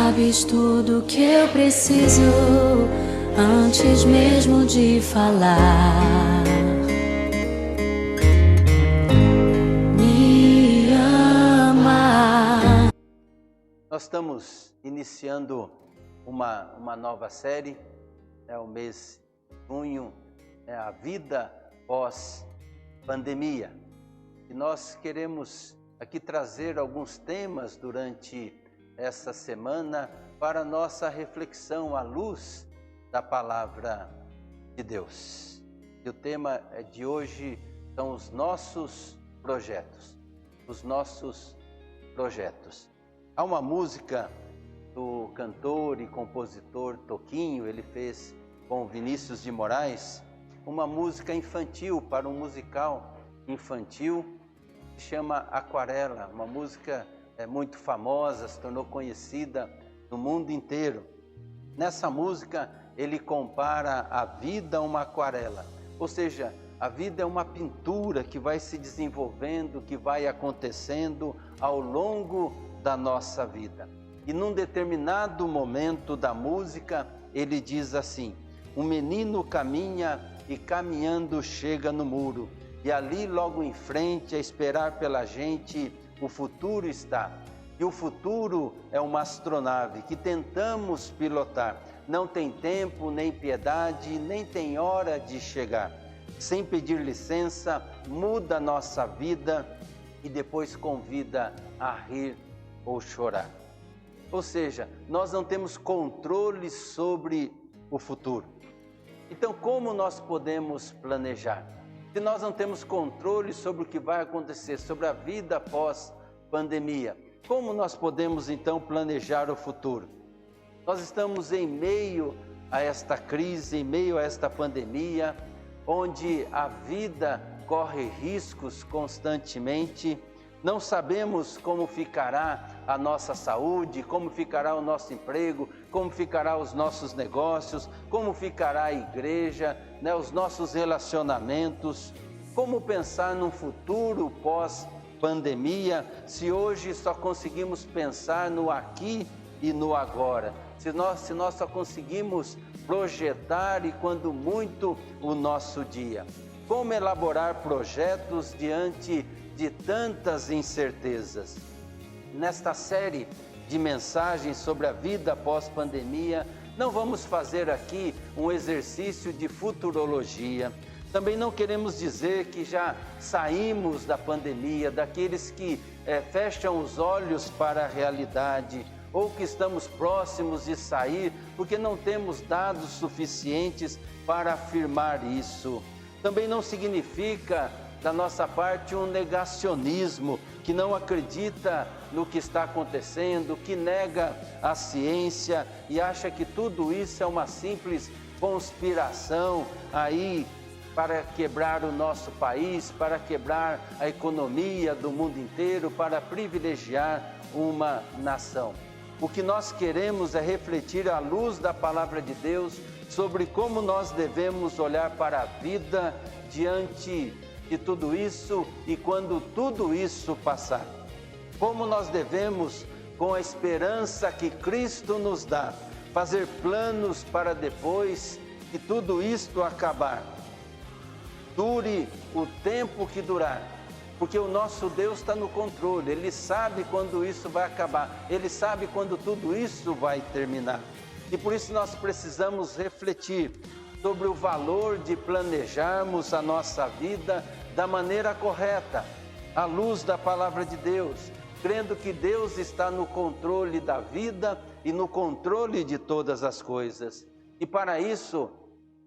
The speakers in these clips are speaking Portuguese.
sabes tudo que eu preciso antes mesmo de falar. Me ama. Nós estamos iniciando uma nova série, o mês de junho, a vida pós-pandemia. E nós queremos aqui trazer alguns temas durante essa semana para nossa reflexão à luz da palavra de Deus. E o tema de hoje são os nossos projetos. Os nossos projetos. Há uma música do cantor e compositor Toquinho, ele fez com Vinícius de Moraes, uma música infantil para um musical infantil que se chama Aquarela, uma música muito famosa, se tornou conhecida no mundo inteiro. Nessa música ele compara a vida a uma aquarela, ou seja, a vida é uma pintura que vai se desenvolvendo, que vai acontecendo ao longo da nossa vida. E num determinado momento da música ele diz assim: um menino caminha e caminhando chega no muro, e ali logo em frente, a esperar pela gente, o futuro está. E o futuro é uma astronave que tentamos pilotar. Não tem tempo, nem piedade, nem tem hora de chegar. Sem pedir licença, muda a nossa vida e depois convida a rir ou chorar. Ou seja, nós não temos controle sobre o futuro. Então, como nós podemos planejar? Se nós não temos controle sobre o que vai acontecer, sobre a vida após pandemia, como nós podemos então planejar o futuro? Nós estamos em meio a esta crise, em meio a esta pandemia, onde a vida corre riscos constantemente. Não sabemos como ficará a nossa saúde, como ficará o nosso emprego, como ficará os nossos negócios, como ficará a igreja, os nossos relacionamentos. Como pensar num futuro pós-pandemia, se hoje só conseguimos pensar no aqui e no agora? Se nós só conseguimos projetar e quando muito o nosso dia. Como elaborar projetos diante de tantas incertezas? Nesta série de mensagens sobre a vida pós-pandemia, não vamos fazer aqui um exercício de futurologia. Também não queremos dizer que já saímos da pandemia, daqueles que fecham os olhos para a realidade, ou que estamos próximos de sair, porque não temos dados suficientes para afirmar isso. Também não significa da nossa parte um negacionismo, que não acredita no que está acontecendo, que nega a ciência e acha que tudo isso é uma simples conspiração aí para quebrar o nosso país, para quebrar a economia do mundo inteiro, para privilegiar uma nação. O que nós queremos é refletir à luz da palavra de Deus sobre como nós devemos olhar para a vida diante de tudo isso e quando tudo isso passar. Como nós devemos, com a esperança que Cristo nos dá, fazer planos para depois que tudo isto acabar. Dure o tempo que durar, porque o nosso Deus está no controle, Ele sabe quando isso vai acabar, Ele sabe quando tudo isso vai terminar. E por isso nós precisamos refletir sobre o valor de planejarmos a nossa vida da maneira correta, à luz da palavra de Deus, crendo que Deus está no controle da vida e no controle de todas as coisas. E para isso,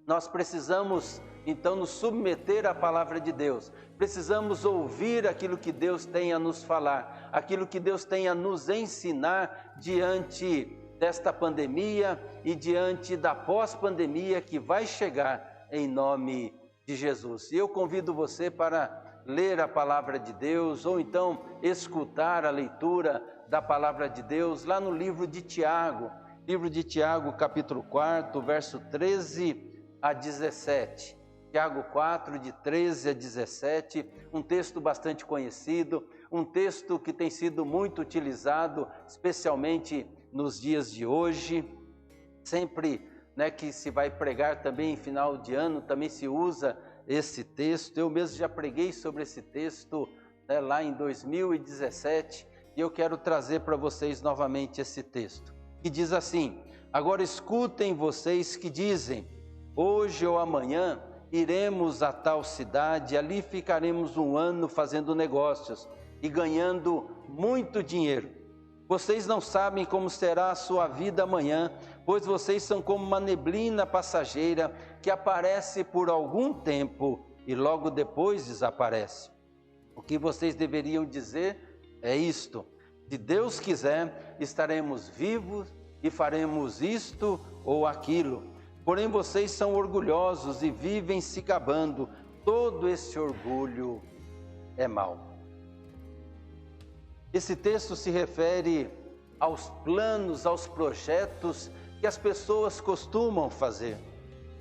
nós precisamos então nos submeter à palavra de Deus. Precisamos ouvir aquilo que Deus tem a nos falar, aquilo que Deus tem a nos ensinar diante desta pandemia e diante da pós-pandemia que vai chegar em nome de Jesus. E eu convido você para ler a palavra de Deus ou então escutar a leitura da palavra de Deus lá no livro de Tiago, capítulo 4, verso 13 a 17. Tiago 4, de 13 a 17, um texto bastante conhecido, um texto que tem sido muito utilizado, especialmente nos dias de hoje. Sempre, né, que se vai pregar também em final de ano, também se usa esse texto. Eu mesmo já preguei sobre esse texto, né, lá em 2017, e eu quero trazer para vocês novamente esse texto, que diz assim: agora escutem vocês que dizem, hoje ou amanhã iremos a tal cidade, ali ficaremos um ano fazendo negócios e ganhando muito dinheiro. Vocês não sabem como será a sua vida amanhã, pois vocês são como uma neblina passageira que aparece por algum tempo e logo depois desaparece. O que vocês deveriam dizer é isto: se Deus quiser, estaremos vivos e faremos isto ou aquilo. Porém vocês são orgulhosos e vivem se gabando. Todo esse orgulho é mau. Esse texto se refere aos planos, aos projetos que as pessoas costumam fazer.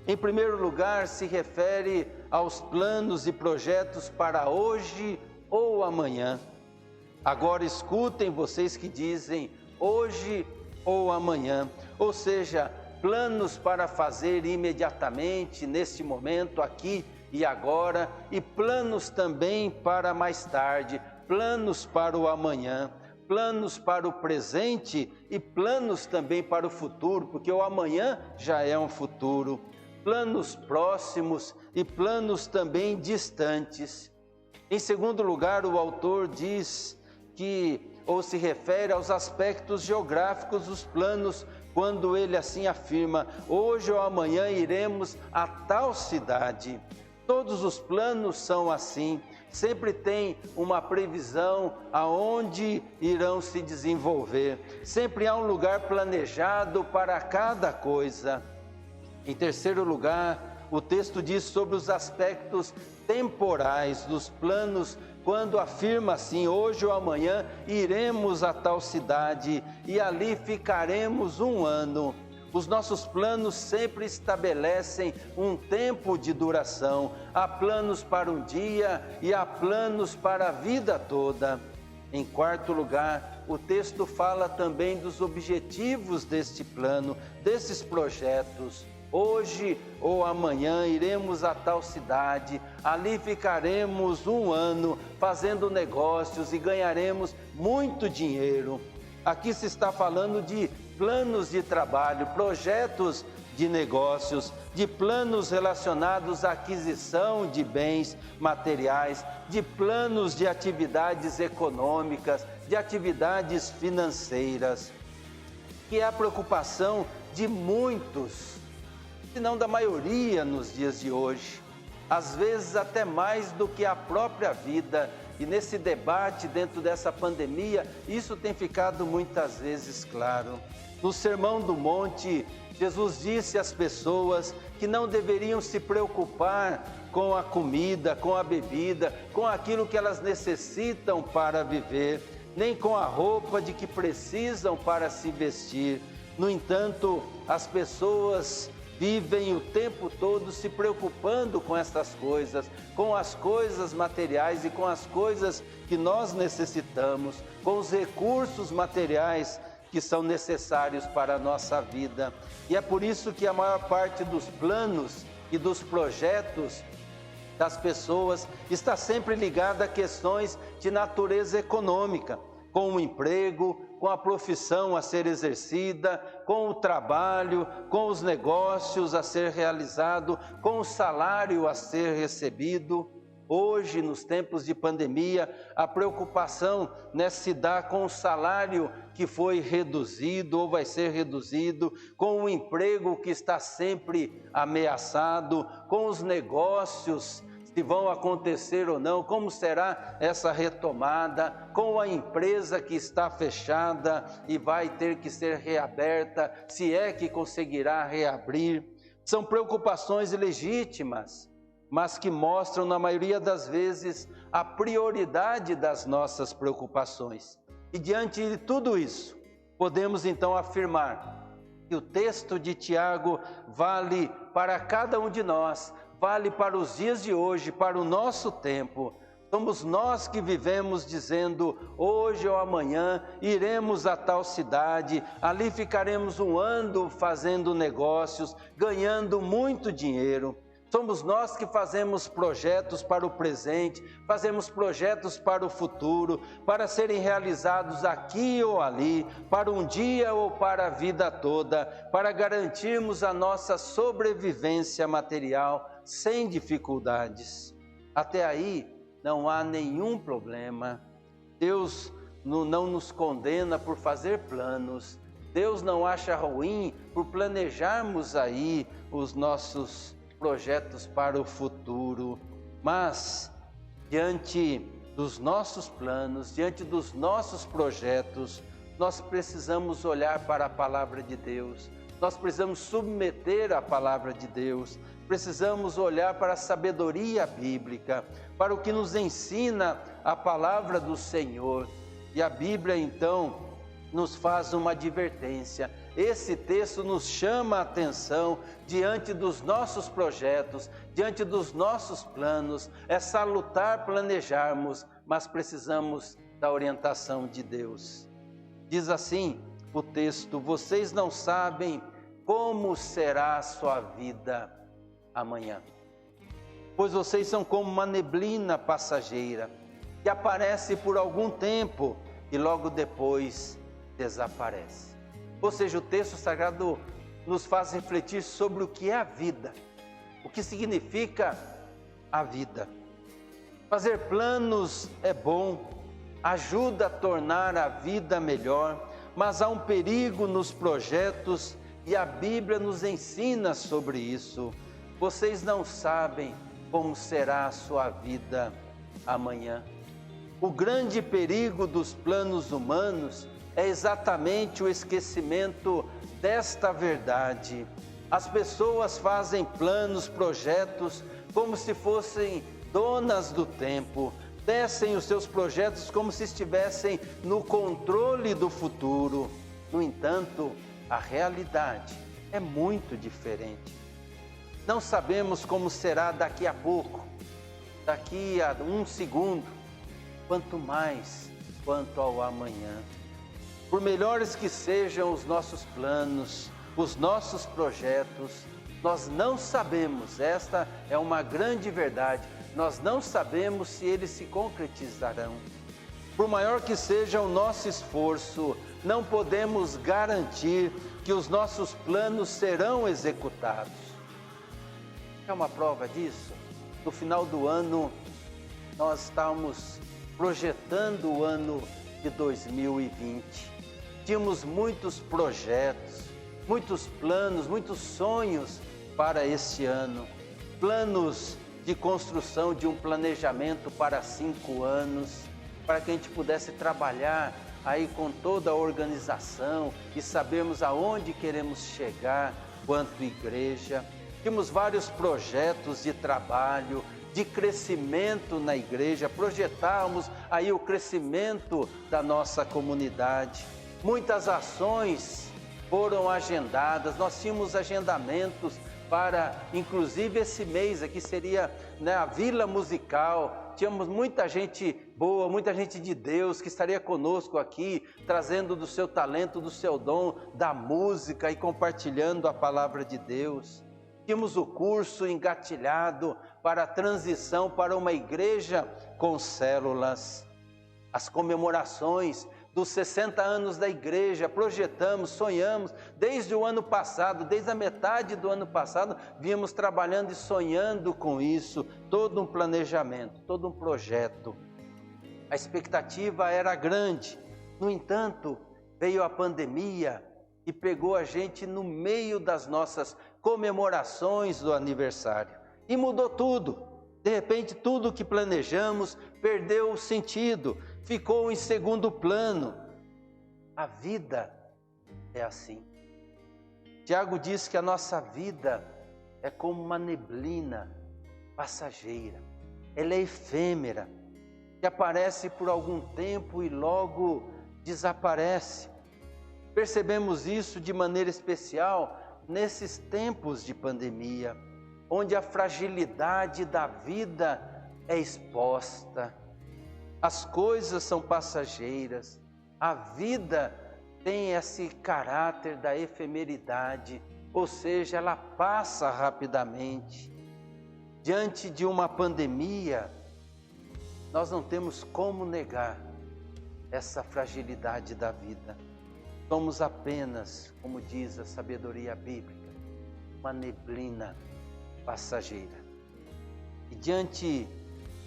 Em primeiro lugar, se refere aos planos e projetos para hoje ou amanhã. Agora escutem vocês que dizem hoje ou amanhã, ou seja, planos para fazer imediatamente, neste momento, aqui e agora, e planos também para mais tarde, planos para o amanhã, planos para o presente e planos também para o futuro, porque o amanhã já é um futuro, planos próximos e planos também distantes. Em segundo lugar, o autor diz que, ou se refere aos aspectos geográficos dos planos, quando ele assim afirma, hoje ou amanhã iremos a tal cidade. Todos os planos são assim, sempre tem uma previsão aonde irão se desenvolver, sempre há um lugar planejado para cada coisa. Em terceiro lugar, o texto diz sobre os aspectos temporais dos planos, quando afirma assim, hoje ou amanhã iremos a tal cidade e ali ficaremos um ano. Os nossos planos sempre estabelecem um tempo de duração. Há planos para um dia e há planos para a vida toda. Em quarto lugar, o texto fala também dos objetivos deste plano, desses projetos. Hoje ou amanhã iremos a tal cidade, ali ficaremos um ano fazendo negócios e ganharemos muito dinheiro. Aqui se está falando de planos de trabalho, projetos de negócios, de planos relacionados à aquisição de bens materiais, de planos de atividades econômicas, de atividades financeiras, que é a preocupação de muitos, se não da maioria nos dias de hoje, às vezes até mais do que a própria vida. E nesse debate, dentro dessa pandemia, isso tem ficado muitas vezes claro. No Sermão do Monte, Jesus disse às pessoas que não deveriam se preocupar com a comida, com a bebida, com aquilo que elas necessitam para viver, nem com a roupa de que precisam para se vestir. No entanto, as pessoas vivem o tempo todo se preocupando com essas coisas, com as coisas materiais e com as coisas que nós necessitamos, com os recursos materiais que são necessários para a nossa vida. E é por isso que a maior parte dos planos e dos projetos das pessoas está sempre ligada a questões de natureza econômica, com o emprego, com a profissão a ser exercida, com o trabalho, com os negócios a ser realizado, com o salário a ser recebido. Hoje, nos tempos de pandemia, a preocupação, né, se dá com o salário que foi reduzido ou vai ser reduzido, com o emprego que está sempre ameaçado, com os negócios, se vão acontecer ou não, como será essa retomada, com a empresa que está fechada e vai ter que ser reaberta, se é que conseguirá reabrir. São preocupações legítimas, mas que mostram, na maioria das vezes, a prioridade das nossas preocupações. E diante de tudo isso, podemos então afirmar que o texto de Tiago vale para cada um de nós, vale para os dias de hoje, para o nosso tempo. Somos nós que vivemos dizendo, hoje ou amanhã iremos a tal cidade, ali ficaremos um ano fazendo negócios, ganhando muito dinheiro. Somos nós que fazemos projetos para o presente, fazemos projetos para o futuro, para serem realizados aqui ou ali, para um dia ou para a vida toda, para garantirmos a nossa sobrevivência material sem dificuldades. Até aí, não há nenhum problema. Deus não nos condena por fazer planos. Deus não acha ruim por planejarmos aí os nossos projetos para o futuro. Mas, diante dos nossos planos, diante dos nossos projetos, nós precisamos olhar para a palavra de Deus. Nós precisamos submeter a palavra de Deus. Precisamos olhar para a sabedoria bíblica, para o que nos ensina a palavra do Senhor. E a Bíblia, então, nos faz uma advertência. Esse texto nos chama a atenção diante dos nossos projetos, diante dos nossos planos. É salutar planejarmos, mas precisamos da orientação de Deus. Diz assim o texto: vocês não sabem como será a sua vida amanhã, pois vocês são como uma neblina passageira, que aparece por algum tempo e logo depois desaparece. Ou seja, o texto sagrado nos faz refletir sobre o que é a vida, o que significa a vida. Fazer planos é bom, ajuda a tornar a vida melhor, mas há um perigo nos projetos e a Bíblia nos ensina sobre isso. Vocês não sabem como será a sua vida amanhã. O grande perigo dos planos humanos é exatamente o esquecimento desta verdade. As pessoas fazem planos, projetos, como se fossem donas do tempo. Tecem os seus projetos como se estivessem no controle do futuro. No entanto, a realidade é muito diferente. Não sabemos como será daqui a pouco, daqui a um segundo, quanto mais quanto ao amanhã. Por melhores que sejam os nossos planos, os nossos projetos, nós não sabemos, esta é uma grande verdade, nós não sabemos se eles se concretizarão. Por maior que seja o nosso esforço, não podemos garantir que os nossos planos serão executados. É uma prova disso. No final do ano, nós estamos projetando o ano de 2020. Tínhamos muitos projetos, muitos planos, muitos sonhos para este ano. Planos de construção de um planejamento para 5 anos, para que a gente pudesse trabalhar aí com toda a organização e sabermos aonde queremos chegar quanto igreja. Tínhamos vários projetos de trabalho, de crescimento na igreja, projetávamos aí o crescimento da nossa comunidade. Muitas ações foram agendadas, nós tínhamos agendamentos para, inclusive esse mês aqui seria, a Vila Musical. Tínhamos muita gente boa, muita gente de Deus que estaria conosco aqui, trazendo do seu talento, do seu dom, da música e compartilhando a palavra de Deus. Tínhamos o curso engatilhado para a transição para uma igreja com células. As comemorações dos 60 anos da igreja, projetamos, sonhamos, desde o ano passado, desde a metade do ano passado, vínhamos trabalhando e sonhando com isso, todo um planejamento, todo um projeto. A expectativa era grande, no entanto, veio a pandemia e pegou a gente no meio das nossas comemorações do aniversário e mudou tudo. De repente, tudo o que planejamos perdeu o sentido, ficou em segundo plano. A vida é assim. Tiago diz que a nossa vida é como uma neblina passageira. Ela é efêmera, que aparece por algum tempo e logo desaparece. Percebemos isso de maneira especial nesses tempos de pandemia, onde a fragilidade da vida é exposta. as coisas são passageiras, a vida tem esse caráter da efemeridade, ou seja, ela passa rapidamente. Diante de uma pandemia, nós não temos como negar essa fragilidade da vida. Somos apenas, como diz a sabedoria bíblica, uma neblina passageira. E diante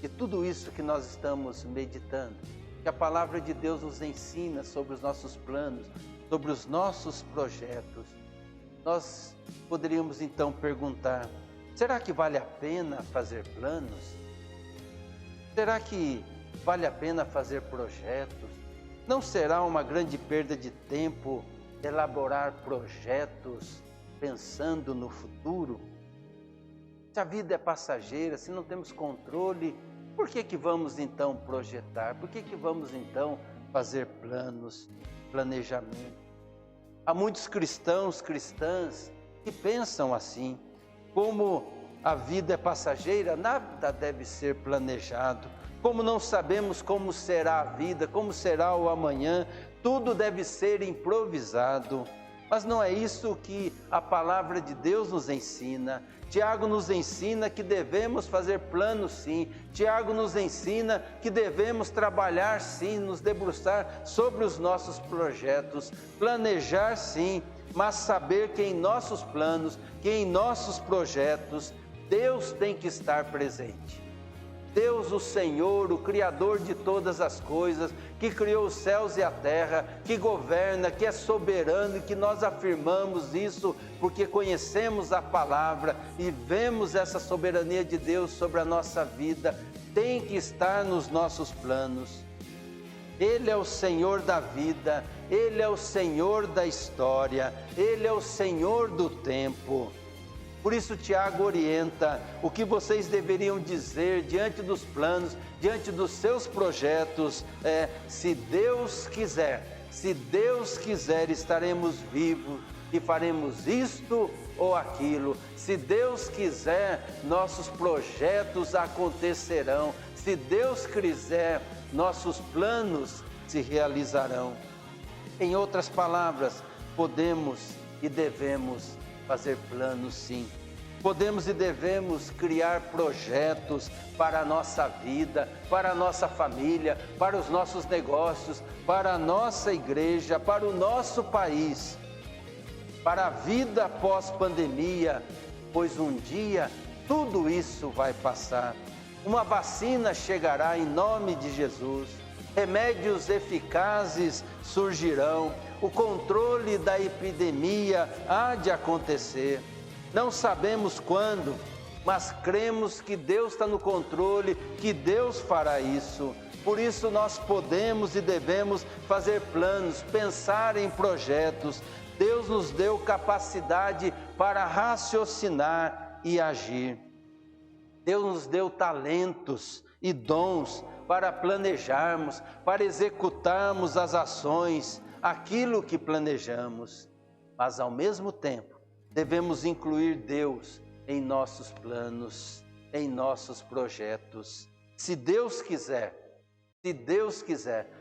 de tudo isso que nós estamos meditando, que a palavra de Deus nos ensina sobre os nossos planos, sobre os nossos projetos, nós poderíamos então perguntar: será que vale a pena fazer planos? Será que vale a pena fazer projetos? Não será uma grande perda de tempo elaborar projetos pensando no futuro? Se a vida é passageira, se não temos controle, por que vamos então projetar? Por que vamos então fazer planos, planejamento? Há muitos cristãos, cristãs que pensam assim: como a vida é passageira, nada deve ser planejado. Como não sabemos como será a vida, como será o amanhã, tudo deve ser improvisado. Mas não é isso que a palavra de Deus nos ensina. Tiago nos ensina que devemos fazer planos sim. Tiago nos ensina que devemos trabalhar sim, nos debruçar sobre os nossos projetos, planejar sim, mas saber que em nossos planos, que em nossos projetos, Deus tem que estar presente. Deus, o Senhor, o Criador de todas as coisas, que criou os céus e a terra, que governa, que é soberano, e que nós afirmamos isso porque conhecemos a palavra e vemos essa soberania de Deus sobre a nossa vida, tem que estar nos nossos planos. Ele é o Senhor da vida, Ele é o Senhor da história, Ele é o Senhor do tempo. Por isso Tiago orienta o que vocês deveriam dizer diante dos planos, diante dos seus projetos. Se Deus quiser, estaremos vivos e faremos isto ou aquilo. Se Deus quiser, nossos projetos acontecerão. Se Deus quiser, nossos planos se realizarão. Em outras palavras, podemos e devemos fazer planos sim. Podemos e devemos criar projetos para a nossa vida, para a nossa família, para os nossos negócios, para a nossa igreja, para o nosso país, para a vida pós-pandemia, pois um dia tudo isso vai passar. Uma vacina chegará em nome de Jesus, remédios eficazes surgirão, o controle da epidemia há de acontecer. Não sabemos quando, mas cremos que Deus está no controle, que Deus fará isso. Por isso nós podemos e devemos fazer planos, pensar em projetos. Deus nos deu capacidade para raciocinar e agir. Deus nos deu talentos e dons para planejarmos, para executarmos as ações, aquilo que planejamos. Mas ao mesmo tempo, devemos incluir Deus em nossos planos, em nossos projetos. Se Deus quiser,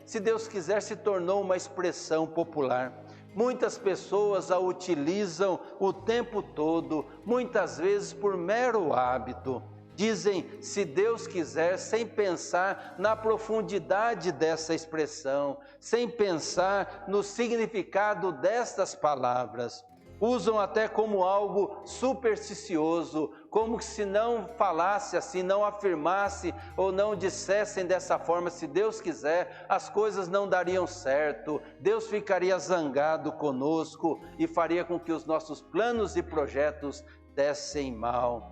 se tornou uma expressão popular. Muitas pessoas a utilizam o tempo todo, muitas vezes por mero hábito. Dizem, se Deus quiser, sem pensar na profundidade dessa expressão, sem pensar no significado destas palavras. Usam até como algo supersticioso, como se não falasse assim, não afirmasse ou não dissessem dessa forma, se Deus quiser, as coisas não dariam certo, Deus ficaria zangado conosco e faria com que os nossos planos e projetos dessem mal.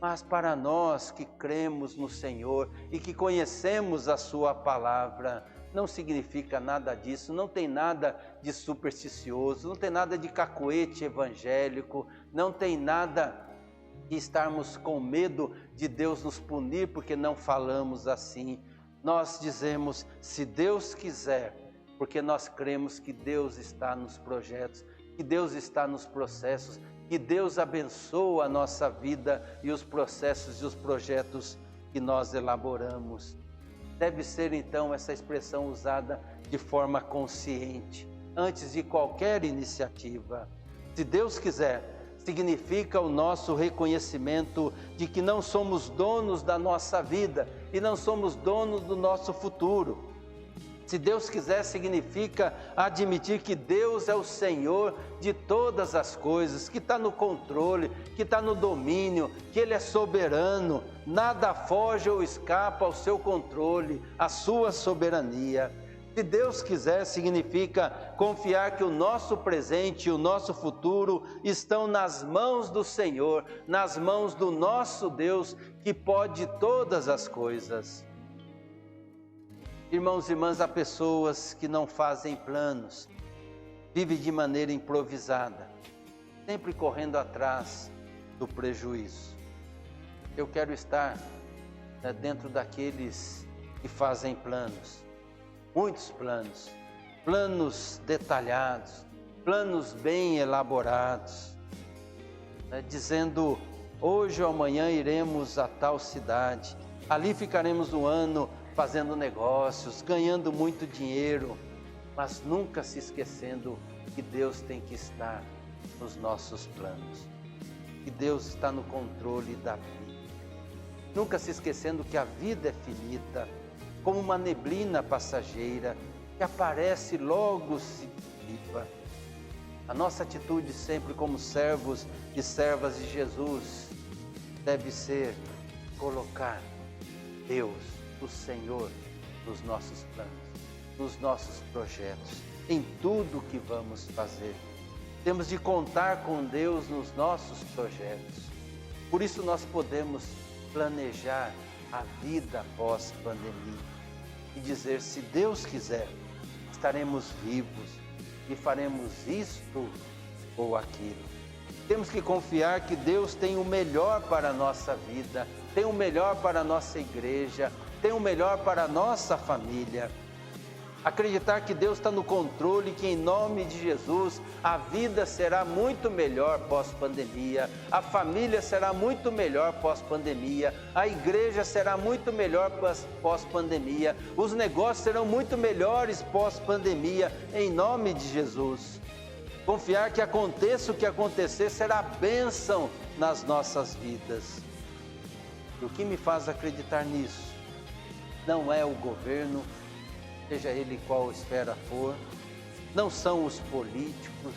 Mas para nós que cremos no Senhor e que conhecemos a Sua palavra, não significa nada disso, não tem nada de supersticioso, não tem nada de cacuete evangélico, não tem nada de estarmos com medo de Deus nos punir porque não falamos assim. Nós dizemos, se Deus quiser, porque nós cremos que Deus está nos projetos, que Deus está nos processos, que Deus abençoa a nossa vida e os processos e os projetos que nós elaboramos. deve ser então essa expressão usada de forma consciente, antes de qualquer iniciativa. Se Deus quiser, significa o nosso reconhecimento de que não somos donos da nossa vida e não somos donos do nosso futuro. Se Deus quiser, significa admitir que Deus é o Senhor de todas as coisas, que está no controle, que está no domínio, que Ele é soberano, nada foge ou escapa ao seu controle, à sua soberania. Se Deus quiser, significa confiar que o nosso presente e o nosso futuro estão nas mãos do Senhor, nas mãos do nosso Deus, que pode todas as coisas. Irmãos e irmãs, há pessoas que não fazem planos, vivem de maneira improvisada, sempre correndo atrás do prejuízo. Eu quero estar dentro daqueles que fazem planos, muitos planos, planos detalhados, planos bem elaborados, dizendo: hoje ou amanhã iremos a tal cidade, ali ficaremos um ano fazendo negócios, ganhando muito dinheiro, mas nunca se esquecendo que Deus tem que estar nos nossos planos, que Deus está no controle da vida. Nunca se esquecendo que a vida é finita, como uma neblina passageira que aparece e logo se dissipa. A nossa atitude sempre como servos e servas de Jesus deve ser colocar Deus, o Senhor, nos nossos planos, nos nossos projetos, em tudo que vamos fazer. Temos de contar com Deus nos nossos projetos. Por isso nós podemos planejar a vida após pandemia e dizer: se Deus quiser, estaremos vivos e faremos isto ou aquilo. Temos que confiar que Deus tem o melhor para a nossa vida, tem o melhor para a nossa igreja, tem o melhor para a nossa família. Acreditar que Deus está no controle, que em nome de Jesus a vida será muito melhor pós-pandemia, a família será muito melhor pós-pandemia, a igreja será muito melhor pós-pandemia, os negócios serão muito melhores pós-pandemia, em nome de Jesus. Confiar que aconteça o que acontecer, será bênção nas nossas vidas. E o que me faz acreditar nisso não é o governo, seja ele qual esfera for, não são os políticos,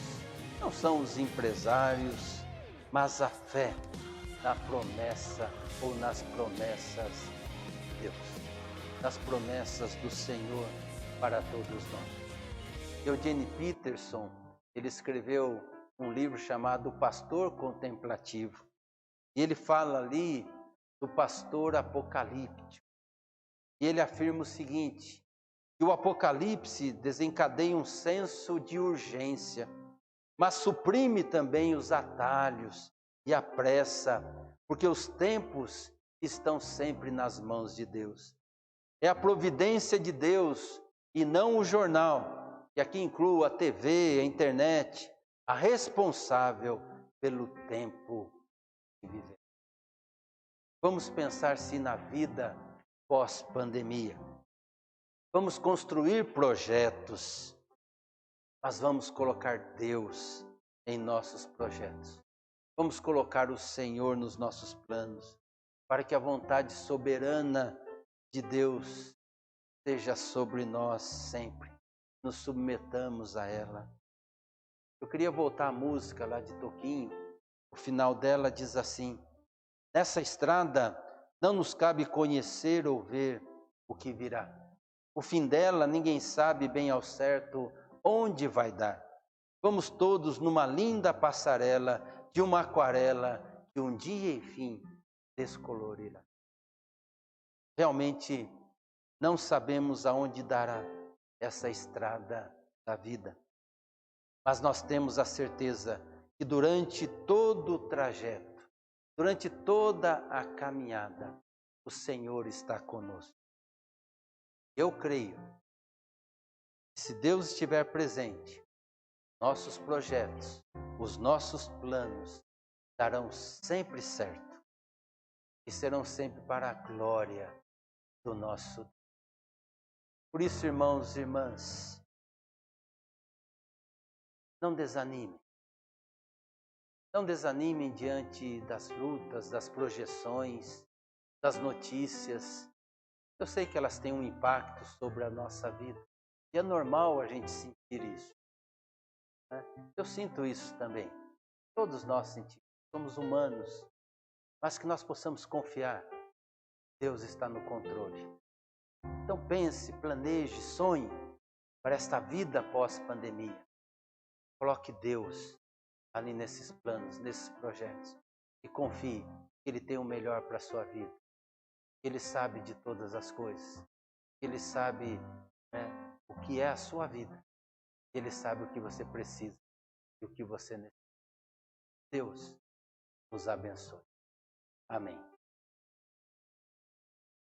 não são os empresários, mas a fé na promessa ou nas promessas de Deus, nas promessas do Senhor para todos nós. Eugene Peterson, ele escreveu um livro chamado O Pastor Contemplativo, e ele fala ali do pastor apocalíptico. E ele afirma o seguinte: que o Apocalipse desencadeia um senso de urgência, mas suprime também os atalhos e a pressa, porque os tempos estão sempre nas mãos de Deus. É a providência de Deus e não o jornal, que aqui inclui a TV, a internet, a responsável pelo tempo que vivemos. Vamos pensar se na vida pós-pandemia. Vamos construir projetos, mas vamos colocar Deus em nossos projetos. Vamos colocar o Senhor nos nossos planos, para que a vontade soberana de Deus seja sobre nós sempre. Nos submetamos a ela. Eu queria voltar à música lá de Toquinho. O final dela diz assim: nessa estrada não nos cabe conhecer ou ver o que virá. O fim dela ninguém sabe bem ao certo onde vai dar. Vamos todos numa linda passarela de uma aquarela que um dia, enfim, descolorirá. Realmente não sabemos aonde dará essa estrada da vida, mas nós temos a certeza que durante todo o trajeto, durante toda a caminhada, o Senhor está conosco. Eu creio que se Deus estiver presente, nossos projetos, os nossos planos darão sempre certo e serão sempre para a glória do nosso Deus. Por isso, irmãos e irmãs, não desanimem. Não desanimem diante das lutas, das projeções, das notícias. Eu sei que elas têm um impacto sobre a nossa vida. E é normal a gente sentir isso, né? Eu sinto isso também. Todos nós sentimos. Somos humanos. Mas que nós possamos confiar. Deus está no controle. Então pense, planeje, sonhe para esta vida pós-pandemia. Coloque Deus ali nesses planos, nesses projetos. E confie que Ele tem o melhor para a sua vida. Ele sabe de todas as coisas. Ele sabe, né, o que é a sua vida. Ele sabe o que você precisa e o que você necessita. Deus nos abençoe. Amém.